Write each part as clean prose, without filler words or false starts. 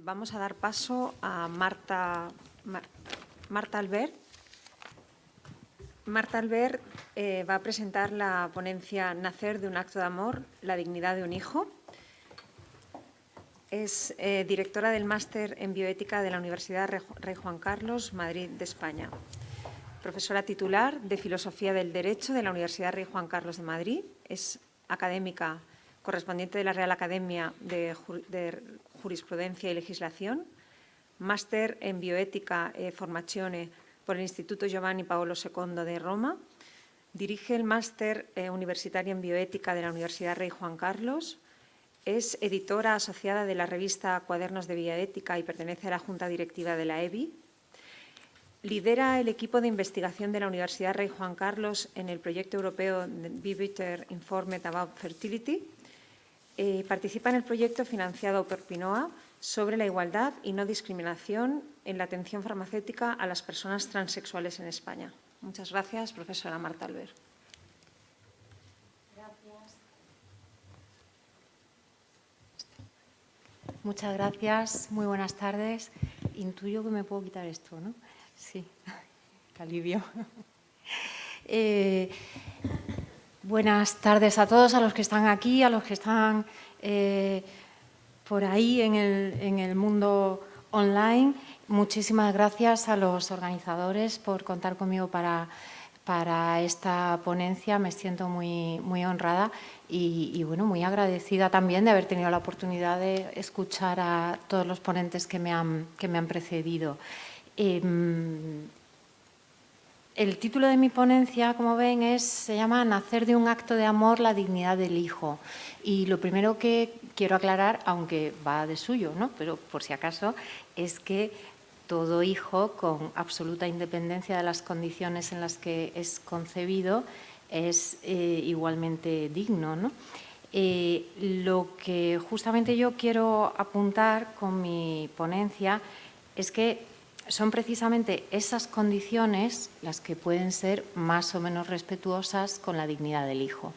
Vamos a dar paso a Marta Albert. Marta Albert va a presentar la ponencia Nacer de un acto de amor, la dignidad de un hijo. Es directora del Máster en Bioética de la Universidad Rey Juan Carlos, Madrid, de España. Profesora titular de Filosofía del Derecho de la Universidad Rey Juan Carlos de Madrid. Es académica correspondiente de la Real Academia de Jurisprudencia y Legislación. Máster en Bioética e Formazione por el Instituto Giovanni Paolo II de Roma. Dirige el Máster Universitario en Bioética de la Universidad Rey Juan Carlos. Es editora asociada de la revista Cuadernos de Bioética y pertenece a la Junta Directiva de la EBI. Lidera el equipo de investigación de la Universidad Rey Juan Carlos en el proyecto europeo Be Better Informed About Fertility. Participa en el proyecto financiado por PINOA sobre la igualdad y no discriminación en la atención farmacéutica a las personas transexuales en España. Muchas gracias, profesora Marta Albert. Gracias. Muchas gracias, muy buenas tardes. Intuyo que me puedo quitar esto, ¿no? Sí, qué alivio. Buenas tardes a todos, a los que están aquí, a los que están por ahí en el mundo online. Muchísimas gracias a los organizadores por contar conmigo para esta ponencia. Me siento muy honrada y bueno, muy agradecida también de haber tenido la oportunidad de escuchar a todos los ponentes que me han precedido. El título de mi ponencia, como ven, se llama Nacer de un acto de amor, la dignidad del hijo. Y lo primero que quiero aclarar, aunque va de suyo, ¿no?, pero por si acaso, es que todo hijo, con absoluta independencia de las condiciones en las que es concebido, es igualmente digno, ¿no? Lo que justamente yo quiero apuntar con mi ponencia es que son precisamente esas condiciones las que pueden ser más o menos respetuosas con la dignidad del hijo.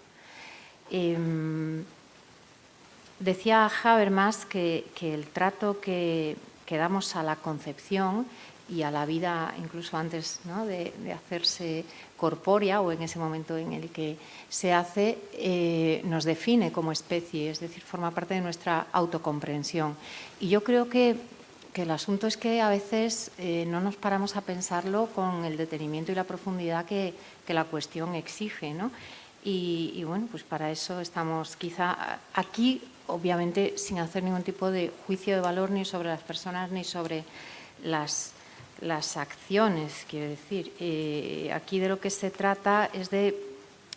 Decía Habermas que el trato que damos a la concepción y a la vida, incluso antes, ¿no?, de hacerse corpórea o en ese momento en el que se hace, nos define como especie, es decir, forma parte de nuestra autocomprensión. Y yo creo que el asunto es que a veces no nos paramos a pensarlo con el detenimiento y la profundidad que la cuestión exige, ¿no? Y bueno, pues para eso estamos quizá aquí, obviamente sin hacer ningún tipo de juicio de valor ni sobre las personas ni sobre las acciones, quiero decir. Aquí de lo que se trata es de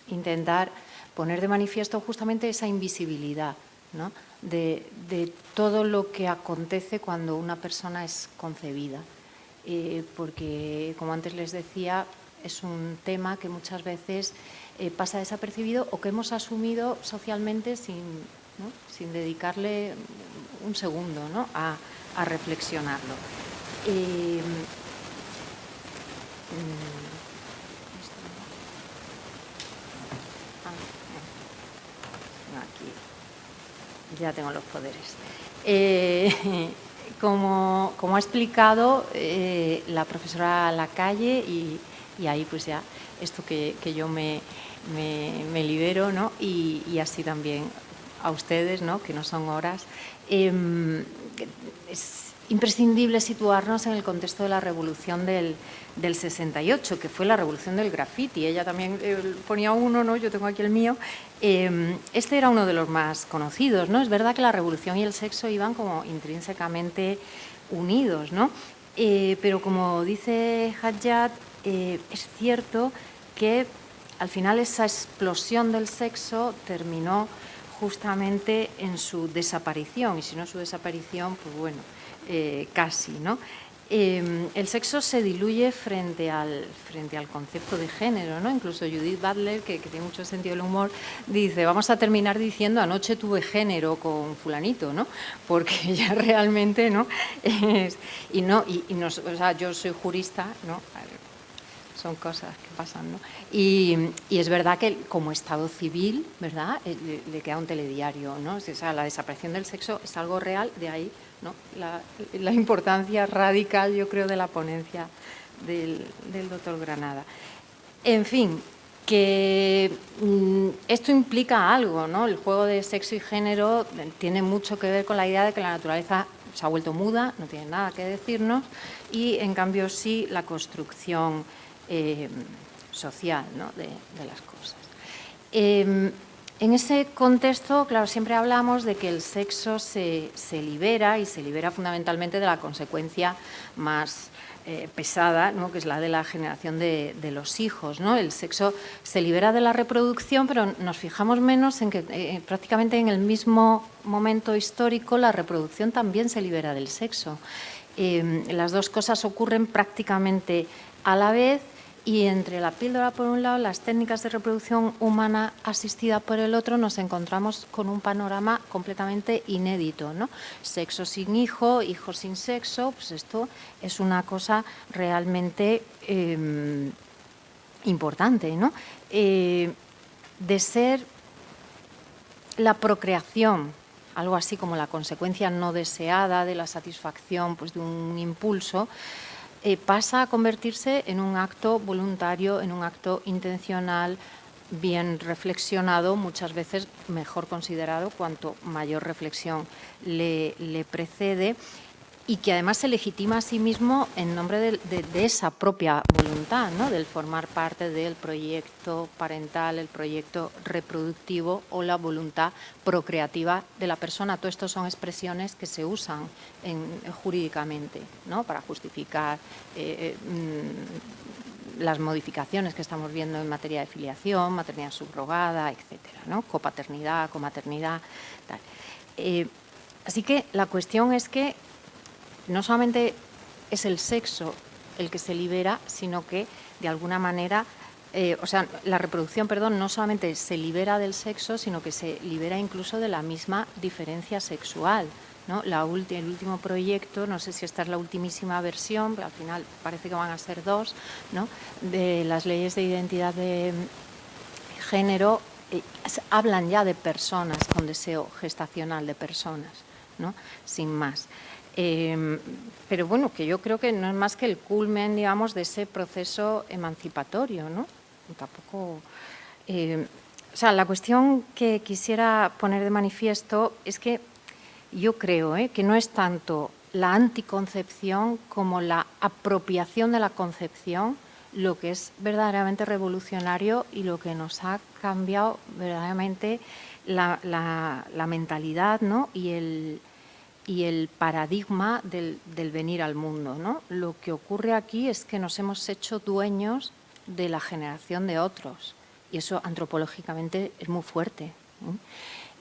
intentar poner de manifiesto justamente esa invisibilidad, ¿no?, de todo lo que acontece cuando una persona es concebida. Porque, como antes les decía, es un tema que muchas veces pasa desapercibido o que hemos asumido socialmente sin dedicarle un segundo, ¿no?, a reflexionarlo. Aquí ya tengo los poderes. Como ha explicado la profesora Lacalle, y ahí pues ya esto que yo me libero, ¿no?, y así también a ustedes, ¿no?, que no son horas. Es imprescindible situarnos en el contexto de la revolución del 68, que fue la revolución del graffiti. Ella también ponía uno, ¿no?, yo tengo aquí el mío. Este era uno de los más conocidos, ¿no? Es verdad que la revolución y el sexo iban como intrínsecamente unidos, ¿no? Pero como dice Haddad, es cierto que al final esa explosión del sexo terminó justamente en su desaparición, y si no su desaparición, pues bueno, casi, ¿no? El sexo se diluye frente al concepto de género, ¿no? Incluso Judith Butler, que tiene mucho sentido del humor, dice, vamos a terminar diciendo anoche tuve género con fulanito, ¿no? Porque ya realmente, ¿no? O sea, yo soy jurista, ¿no? Son cosas que pasan, ¿no? Y es verdad que como Estado civil, ¿verdad?, le queda un telediario, ¿no? O sea, la desaparición del sexo es algo real, de ahí ¿no? La importancia radical, yo creo, de la ponencia del doctor Granada. En fin, que esto implica algo, ¿no? El juego de sexo y género tiene mucho que ver con la idea de que la naturaleza se ha vuelto muda, no tiene nada que decirnos, y en cambio sí la construcción social, ¿no? de las cosas. En ese contexto, claro, siempre hablamos de que el sexo se libera, y se libera fundamentalmente de la consecuencia más pesada, ¿no? Que es la de la generación de los hijos, ¿no? El sexo se libera de la reproducción, pero nos fijamos menos en que prácticamente en el mismo momento histórico la reproducción también se libera del sexo. Las dos cosas ocurren prácticamente a la vez, y entre la píldora por un lado, las técnicas de reproducción humana asistida por el otro, nos encontramos con un panorama completamente inédito, ¿no? Sexo sin hijo, hijo sin sexo, pues esto es una cosa realmente importante, ¿no? De ser la procreación algo así como la consecuencia no deseada de la satisfacción, pues, de un impulso, pasa a convertirse en un acto voluntario, en un acto intencional, bien reflexionado, muchas veces mejor considerado cuanto mayor reflexión le precede, y que además se legitima a sí mismo en nombre de esa propia voluntad, ¿no? Del formar parte del proyecto parental, el proyecto reproductivo o la voluntad procreativa de la persona. Todo esto son expresiones que se usan jurídicamente, ¿no? Para justificar las modificaciones que estamos viendo en materia de filiación, maternidad subrogada, etcétera, ¿no? Copaternidad, comaternidad, tal. Así que la cuestión es que no solamente es el sexo el que se libera, sino que de alguna manera, la reproducción, perdón, no solamente se libera del sexo, sino que se libera incluso de la misma diferencia sexual, ¿no? El último proyecto, no sé si esta es la ultimísima versión, pero al final parece que van a ser dos, ¿no? De las leyes de identidad de género, hablan ya de personas con deseo gestacional, de personas, ¿no? Sin más. Pero bueno, que yo creo que no es más que el culmen, digamos, de ese proceso emancipatorio, ¿no? Tampoco... la cuestión que quisiera poner de manifiesto es que yo creo que no es tanto la anticoncepción como la apropiación de la concepción lo que es verdaderamente revolucionario y lo que nos ha cambiado verdaderamente la mentalidad, ¿no? y el paradigma del venir al mundo, ¿no? Lo que ocurre aquí es que nos hemos hecho dueños de la generación de otros, y eso antropológicamente es muy fuerte, ¿no?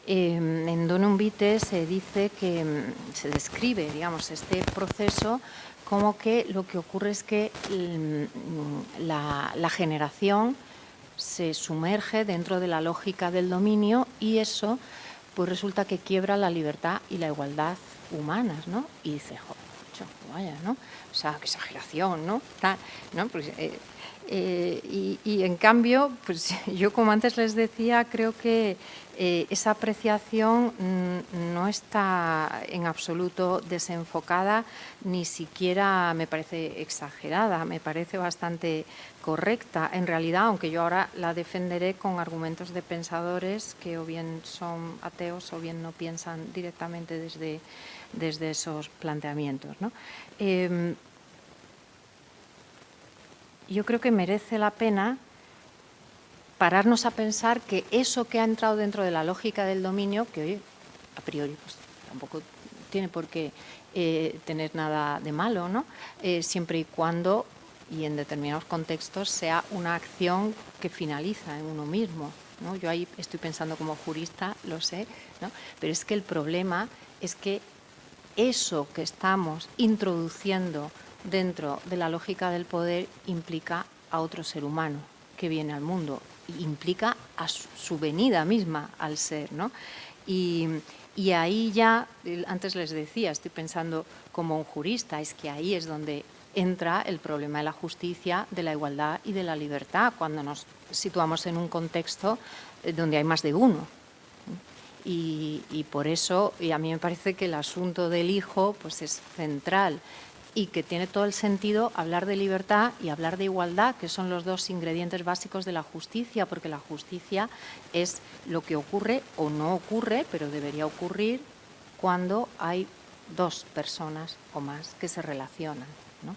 En Donum Vitae se dice que se describe, digamos, este proceso como que lo que ocurre es que la generación se sumerge dentro de la lógica del dominio, y eso pues resulta que quiebra la libertad y la igualdad humanas, ¿no? Y dice, joder, vaya, ¿no? O sea, qué exageración, ¿no? ¿No? Pues, y en cambio, pues yo, como antes les decía, creo que esa apreciación no está en absoluto desenfocada, ni siquiera me parece exagerada, me parece bastante correcta. En realidad, aunque yo ahora la defenderé con argumentos de pensadores que o bien son ateos o bien no piensan directamente desde esos planteamientos, ¿no? Yo creo que merece la pena pararnos a pensar que eso que ha entrado dentro de la lógica del dominio, que oye, a priori pues, tampoco tiene por qué tener nada de malo, ¿no? Siempre y cuando, y en determinados contextos, sea una acción que finaliza en uno mismo, ¿no? Yo ahí estoy pensando como jurista, lo sé, ¿no? Pero es que el problema es que eso que estamos introduciendo dentro de la lógica del poder implica a otro ser humano que viene al mundo, implica a su venida misma al ser, ¿no? Y ahí ya, antes les decía, estoy pensando como un jurista, es que ahí es donde entra el problema de la justicia, de la igualdad y de la libertad, cuando nos situamos en un contexto donde hay más de uno. Y por eso, y a mí me parece que el asunto del hijo pues es central y que tiene todo el sentido hablar de libertad y hablar de igualdad, que son los dos ingredientes básicos de la justicia, porque la justicia es lo que ocurre o no ocurre, pero debería ocurrir cuando hay dos personas o más que se relacionan, ¿no?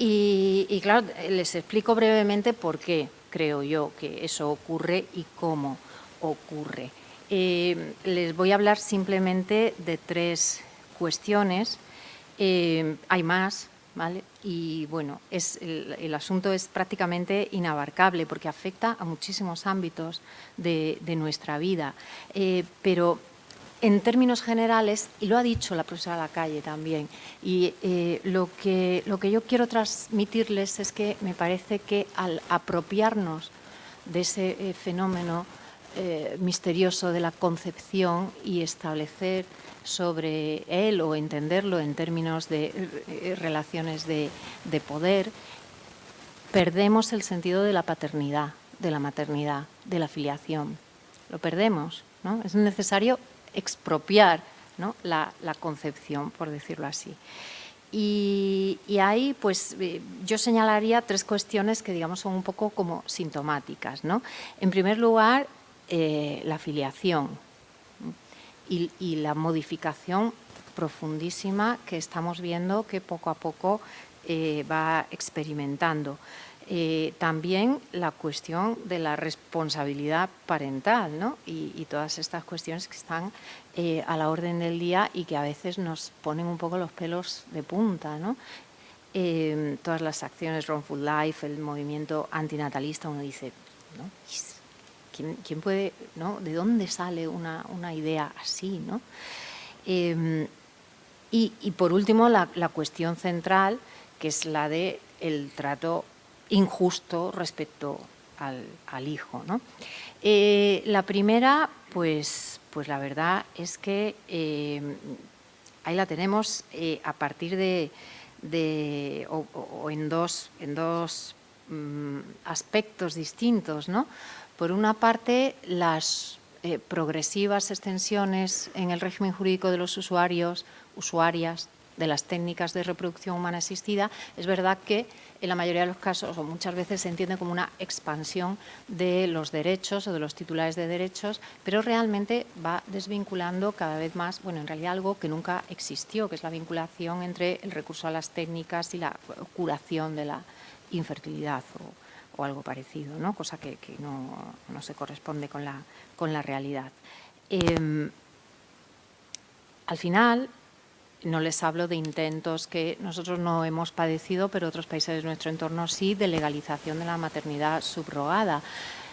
Y claro, les explico brevemente por qué creo yo que eso ocurre y cómo ocurre. Les voy a hablar simplemente de 3 cuestiones. Hay más, ¿vale? Y bueno, el asunto es prácticamente inabarcable porque afecta a muchísimos ámbitos de nuestra vida. Pero en términos generales, y lo ha dicho la profesora Lacalle también, y lo que yo quiero transmitirles es que me parece que al apropiarnos de ese fenómeno misterioso de la concepción y establecer sobre él o entenderlo en términos de relaciones de poder, perdemos el sentido de la paternidad, de la maternidad, de la filiación. Lo perdemos, ¿no? Es necesario expropiar, ¿no?, la concepción, por decirlo así. Y ahí, pues, yo señalaría 3 cuestiones que, digamos, son un poco como sintomáticas, ¿no? En primer lugar, la filiación y la modificación profundísima que estamos viendo que poco a poco va experimentando. También la cuestión de la responsabilidad parental, ¿no? Y todas estas cuestiones que están a la orden del día y que a veces nos ponen un poco los pelos de punta, ¿no? Todas las acciones Wrongful Life, el movimiento antinatalista, uno dice, ¿no?, ¿quién puede, ¿no?, de dónde sale una idea así, ¿no? Y por último, la cuestión central, que es la de el trato injusto respecto al hijo, ¿no? La primera, pues la verdad es que ahí la tenemos a partir o en dos aspectos distintos, ¿no? Por una parte, las progresivas extensiones en el régimen jurídico de los usuarias de las técnicas de reproducción humana asistida, es verdad que en la mayoría de los casos, o muchas veces, se entiende como una expansión de los derechos o de los titulares de derechos, pero realmente va desvinculando cada vez más, bueno, en realidad algo que nunca existió, que es la vinculación entre el recurso a las técnicas y la curación de la infertilidad o algo parecido, ¿no? Cosa que no se corresponde con la realidad. Al final, no les hablo de intentos que nosotros no hemos padecido, pero otros países de nuestro entorno sí, de legalización de la maternidad subrogada.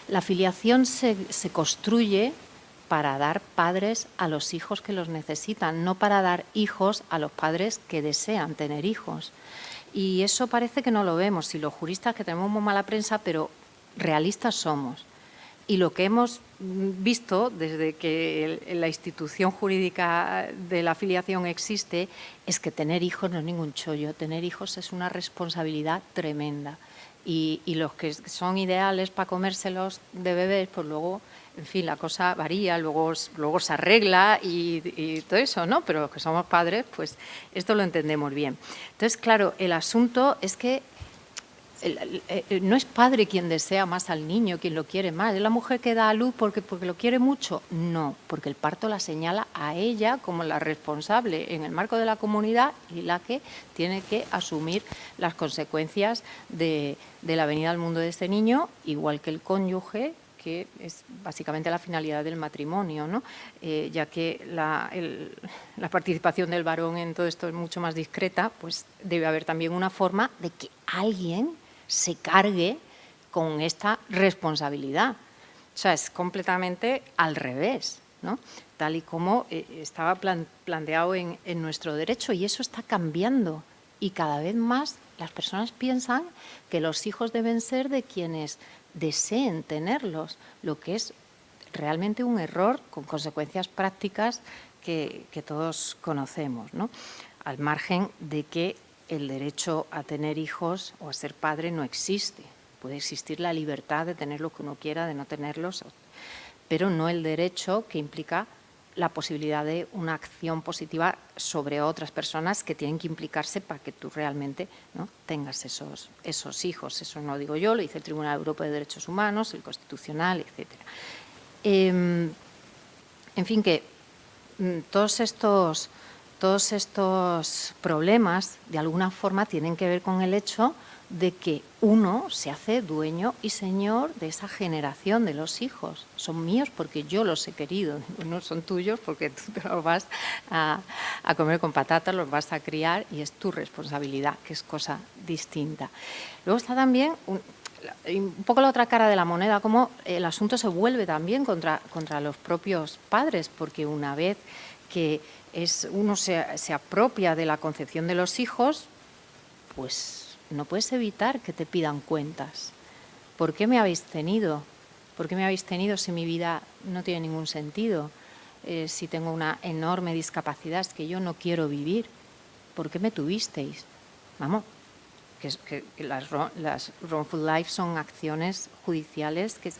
La filiación se construye para dar padres a los hijos que los necesitan, no para dar hijos a los padres que desean tener hijos. Y eso parece que no lo vemos, y los juristas, que tenemos muy mala prensa, pero realistas somos. Y lo que hemos visto desde que la institución jurídica de la filiación existe es que tener hijos no es ningún chollo, tener hijos es una responsabilidad tremenda. Y los que son ideales para comérselos de bebés, pues luego, en fin, la cosa varía, luego se arregla y todo eso, ¿no? Pero los que somos padres, pues esto lo entendemos bien. Entonces, claro, el asunto es que no es padre quien desea más al niño, quien lo quiere más. ¿Es la mujer que da a luz porque lo quiere mucho? No, porque el parto la señala a ella como la responsable en el marco de la comunidad y la que tiene que asumir las consecuencias de la venida al mundo de este niño, igual que el cónyuge, que es básicamente la finalidad del matrimonio, ¿no? Ya que la participación del varón en todo esto es mucho más discreta, pues debe haber también una forma de que alguien se cargue con esta responsabilidad. O sea, es completamente al revés, ¿no? Tal y como estaba planteado en nuestro derecho, y eso está cambiando. Y cada vez más las personas piensan que los hijos deben ser de quienes deseen tenerlos, lo que es realmente un error con consecuencias prácticas que todos conocemos, ¿no? Al margen de que el derecho a tener hijos o a ser padre no existe. Puede existir la libertad de tener lo que uno quiera, de no tenerlos, pero no el derecho que implica la posibilidad de una acción positiva sobre otras personas que tienen que implicarse para que tú realmente, ¿no?, tengas esos hijos. Eso no digo yo, lo dice el Tribunal Europeo de Derechos Humanos, el Constitucional, etc. En fin, que todos estos problemas de alguna forma tienen que ver con el hecho de que uno se hace dueño y señor de esa generación de los hijos. Son míos porque yo los he querido, no son tuyos porque tú te los vas a comer con patatas, los vas a criar y es tu responsabilidad, que es cosa distinta. Luego está también un poco la otra cara de la moneda, cómo el asunto se vuelve también contra los propios padres, porque una vez que uno se apropia de la concepción de los hijos, pues no puedes evitar que te pidan cuentas. ¿Por qué me habéis tenido? ¿Por qué me habéis tenido si mi vida no tiene ningún sentido? Si tengo una enorme discapacidad, es que yo no quiero vivir. ¿Por qué me tuvisteis? Vamos, que las wrongful life son acciones judiciales que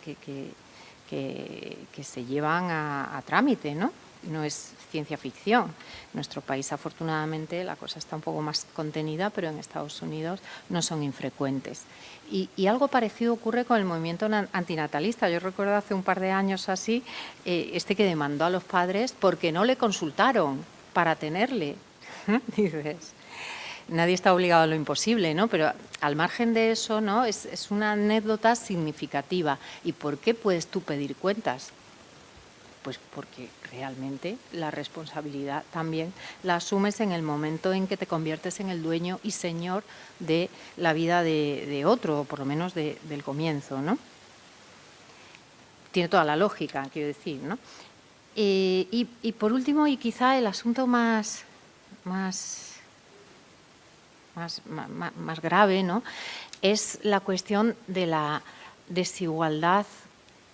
se llevan a trámite, ¿no? No es ciencia ficción. En nuestro país, afortunadamente, la cosa está un poco más contenida, pero en Estados Unidos no son infrecuentes. Y algo parecido ocurre con el movimiento antinatalista. Yo recuerdo hace un par de años así, que demandó a los padres porque no le consultaron para tenerle. Dices, nadie está obligado a lo imposible, ¿no? Pero al margen de eso, ¿no?, es una anécdota significativa. ¿Y por qué puedes tú pedir cuentas? Pues porque realmente la responsabilidad también la asumes en el momento en que te conviertes en el dueño y señor de la vida de otro, o por lo menos del comienzo, ¿no? Tiene toda la lógica, quiero decir, ¿no? Y por último, y quizá el asunto más grave, ¿no?, es la cuestión de la desigualdad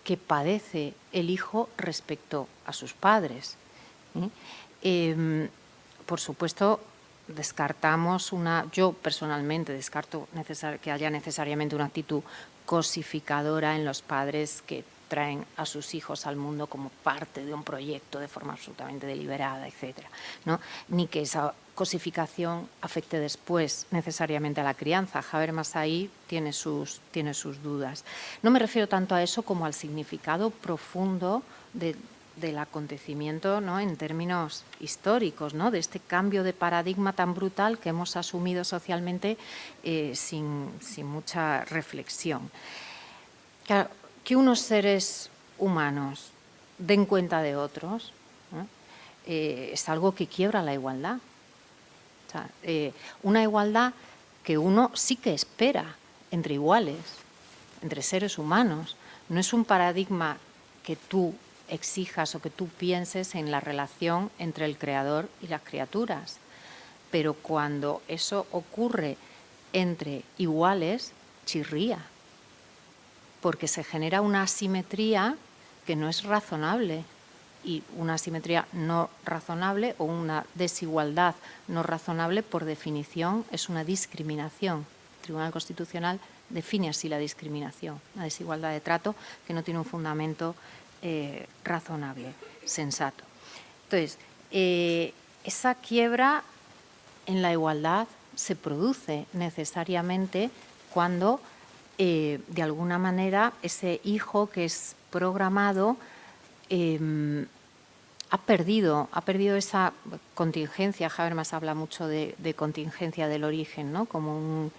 que padece el hijo respecto a sus padres. Por supuesto, yo personalmente descarto que haya necesariamente una actitud cosificadora en los padres que traen a sus hijos al mundo como parte de un proyecto de forma absolutamente deliberada, etcétera, ¿no? Ni que esa cosificación afecte después necesariamente a la crianza. Habermas ahí tiene sus dudas. No me refiero tanto a eso como al significado profundo del acontecimiento, ¿no?, en términos históricos, ¿no?, de este cambio de paradigma tan brutal que hemos asumido socialmente sin mucha reflexión. Claro, que unos seres humanos den cuenta de otros, ¿no?, es algo que quiebra la igualdad. O sea, una igualdad que uno sí que espera entre iguales, entre seres humanos. No es un paradigma que tú exijas o que tú pienses en la relación entre el creador y las criaturas. Pero cuando eso ocurre entre iguales, chirría, porque se genera una asimetría que no es razonable. Y una asimetría no razonable o una desigualdad no razonable, por definición, es una discriminación. El Tribunal Constitucional define así la discriminación, una desigualdad de trato que no tiene un fundamento razonable, sensato. Entonces, esa quiebra en la igualdad se produce necesariamente cuando, de alguna manera, ese hijo que es programado ha perdido esa contingencia. Habermas habla mucho de contingencia del origen, ¿no?, como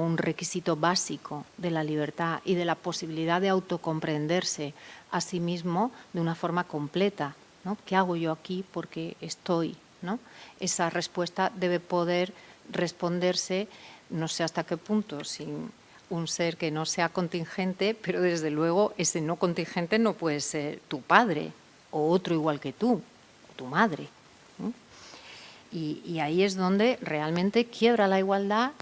un requisito básico de la libertad y de la posibilidad de autocomprenderse a sí mismo de una forma completa, ¿no? ¿Qué hago yo aquí? ¿Por qué estoy? ¿No? Esa respuesta debe poder responderse, no sé hasta qué punto, sin un ser que no sea contingente, pero desde luego ese no contingente no puede ser tu padre o otro igual que tú, o tu madre, ¿no? Y ahí es donde realmente quiebra la igualdad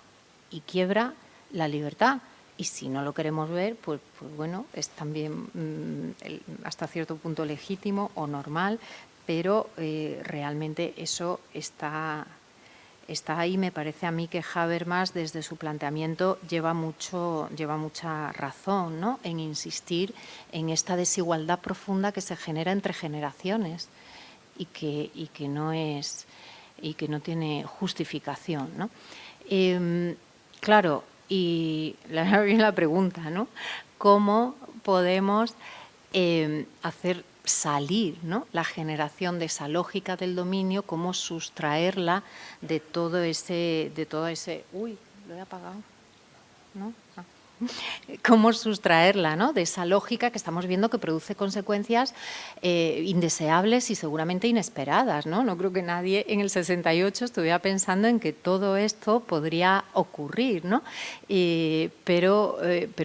y quiebra la libertad. Y si no lo queremos ver, pues bueno, es también hasta cierto punto legítimo o normal, pero realmente eso está está ahí. Me parece a mí que Habermas, desde su planteamiento, lleva mucha razón, ¿no?, en insistir en esta desigualdad profunda que se genera entre generaciones y que no tiene justificación, ¿no? Claro, y la pregunta, ¿no?, ¿cómo podemos hacer salir, ¿no?, la generación de esa lógica del dominio, cómo sustraerla de todo ese... Uy, lo he apagado, ¿no? Ah. Cómo sustraerla, ¿no?, de esa lógica que estamos viendo que produce consecuencias indeseables y seguramente inesperadas, ¿no? No creo que nadie en el 68 estuviera pensando en que todo esto podría ocurrir, ¿no? Pero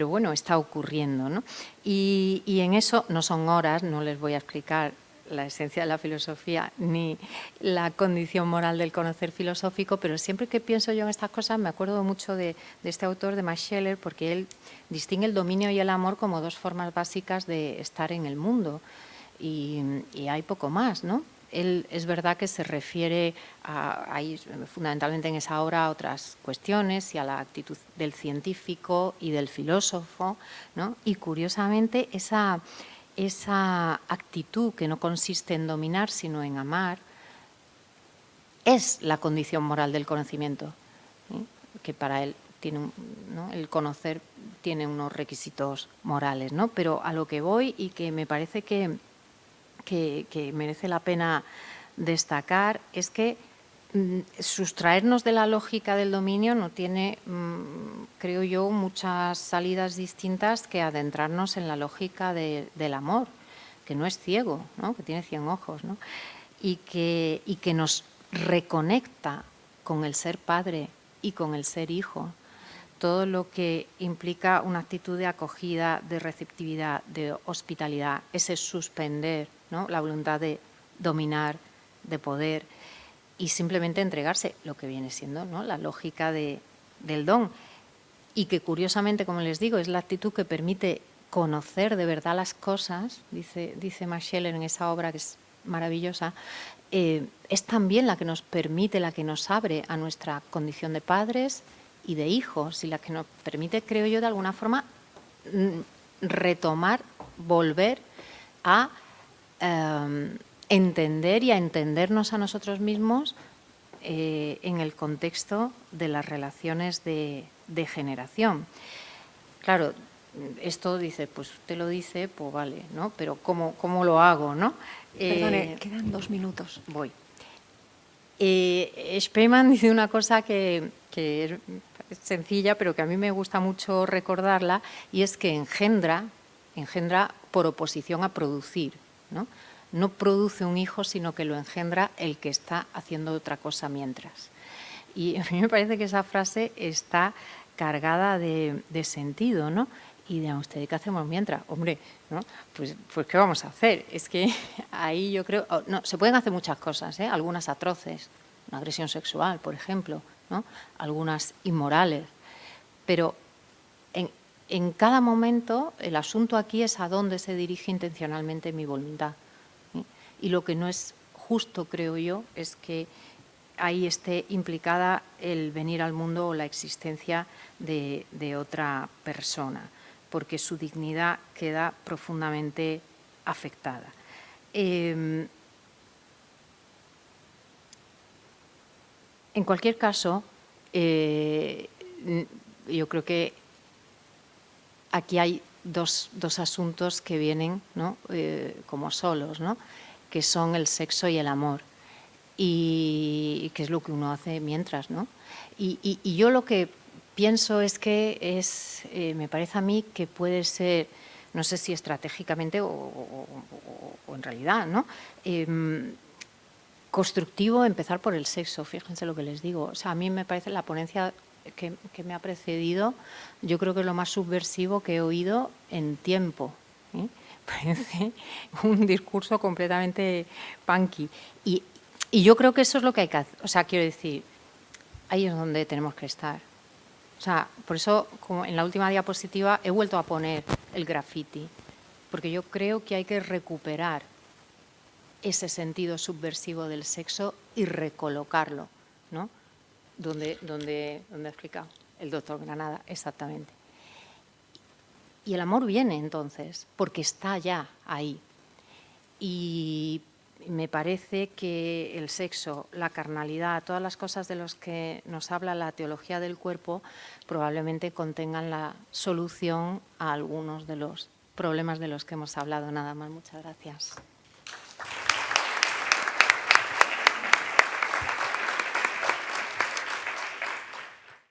bueno, está ocurriendo, ¿no? Y en eso no son horas, no les voy a explicar la esencia de la filosofía ni la condición moral del conocer filosófico, pero siempre que pienso yo en estas cosas me acuerdo mucho de este autor, de Max Scheler, porque él distingue el dominio y el amor como dos formas básicas de estar en el mundo, y hay poco más, ¿no? Él es verdad que se refiere fundamentalmente en esa obra a otras cuestiones y a la actitud del científico y del filósofo, ¿no? Y curiosamente esa actitud que no consiste en dominar sino en amar es la condición moral del conocimiento, ¿sí?, que para él ¿no?, el conocer tiene unos requisitos morales, ¿no? Pero a lo que voy, y que me parece que merece la pena destacar, es que sustraernos de la lógica del dominio no tiene, creo yo, muchas salidas distintas que adentrarnos en la lógica del amor, que no es ciego, ¿no?, que tiene 100 ojos, ¿no?, y que nos reconecta con el ser padre y con el ser hijo. Todo lo que implica una actitud de acogida, de receptividad, de hospitalidad, ese suspender, ¿no?, la voluntad de dominar, de poder, y simplemente entregarse, lo que viene siendo, ¿no?, la lógica del don. Y que curiosamente, como les digo, es la actitud que permite conocer de verdad las cosas, dice Max Scheler en esa obra que es maravillosa, es también la que nos permite, la que nos abre a nuestra condición de padres y de hijos, y la que nos permite, creo yo, de alguna forma retomar, volver a entender y a entendernos a nosotros mismos en el contexto de las relaciones de generación. Claro, esto dice, pues usted lo dice, pues vale, ¿no? Pero ¿cómo lo hago, no? Perdone, quedan 2 minutos. Voy. Spemann dice una cosa que es sencilla, pero que a mí me gusta mucho recordarla, y es que engendra por oposición a producir, ¿no? No produce un hijo, sino que lo engendra el que está haciendo otra cosa mientras. Y a mí me parece que esa frase está cargada de sentido, ¿no? Y de usted, ¿qué hacemos mientras? Hombre, ¿no? Pues ¿qué vamos a hacer? Es que ahí yo creo... No, se pueden hacer muchas cosas, ¿eh? Algunas atroces, una agresión sexual, por ejemplo, ¿no? Algunas inmorales. Pero en cada momento el asunto aquí es a dónde se dirige intencionalmente mi voluntad, ¿sí? Y lo que no es justo, creo yo, es que ahí esté implicada el venir al mundo o la existencia de otra persona, porque su dignidad queda profundamente afectada. En cualquier caso, yo creo que aquí hay dos asuntos que vienen, ¿no?, como solos, ¿no?, que son el sexo y el amor, y que es lo que uno hace mientras, ¿no? Y yo lo que pienso es que me parece a mí que puede ser, no sé si estratégicamente o en realidad, ¿no?, constructivo empezar por el sexo. Fíjense lo que les digo. O sea, a mí me parece la ponencia que me ha precedido, yo creo que es lo más subversivo que he oído en tiempo, ¿eh? Parece un discurso completamente punky. Y yo creo que eso es lo que hay que hacer. O sea, quiero decir, ahí es donde tenemos que estar. O sea, por eso, como en la última diapositiva, he vuelto a poner el graffiti, porque yo creo que hay que recuperar ese sentido subversivo del sexo y recolocarlo, ¿no?, donde ha explicado el doctor Granada, exactamente. Y el amor viene entonces, porque está ya ahí. Y me parece que el sexo, la carnalidad, todas las cosas de las que nos habla la teología del cuerpo probablemente contengan la solución a algunos de los problemas de los que hemos hablado. Nada más, muchas gracias.